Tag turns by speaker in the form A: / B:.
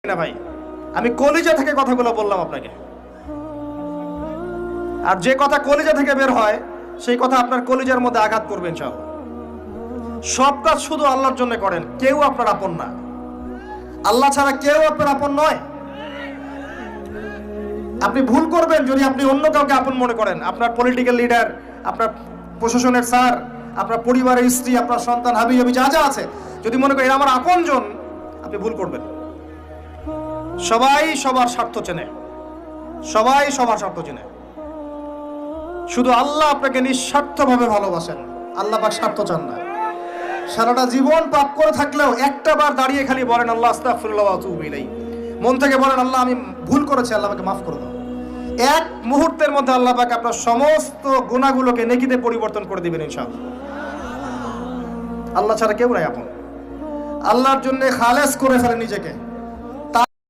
A: না ভাই, আমি কলিজা থেকে কথাগুলো বললাম আপনাকে। আর যে কথা কলিজা থেকে বের হয় সেই কথা আপনার কলিজার মধ্যে আঘাত করবে ইনশাআল্লাহ। সব কাজ শুধু আল্লাহর জন্য করেন, কেউ আপনার আপন না। আল্লাহ ছাড়া কেউ আপনার আপন নয়। আপনি ভুল করবেন যদি আপনি অন্য কাউকে আপন মনে করেন। আপনার পলিটিক্যাল লিডার, আপনার প্রশাসনের স্যার, আপনার পরিবারের স্ত্রী, আপনার সন্তান, হাবি যা যা আছে, যদি মনে করেন আমার আপনজন, আপনি ভুল করবেন। সবাই সবার স্বার্থ চেনে, সবাই সবার স্বার্থ চেনে। শুধু আল্লাহ আপনাকে নিঃস্বার্থভাবে ভালোবাসেন। আল্লাহ পাক স্বার্থ চান না। সারাটা জীবন পাপ করে থাকলেও একটা বার দাঁড়িয়ে খালি বলেন আল্লাহ আস্তাগফিরুল্লাহ ওয়া আতুবু ইলাইহি। মন থেকে বলেন আল্লাহ আমি ভুল করেছি, আল্লাহ আমাকে মাফ করে দাও। এক মুহূর্তের মধ্যে আল্লাহ পাক আপনার সমস্ত গুনাহগুলোকে নেকিতে পরিবর্তন করে দিবেন ইনশাআল্লাহ। আল্লাহ ছাড়া কেউ নাই আপন। আল্লাহর জন্য খালেস করে ফেলেন নিজেকে।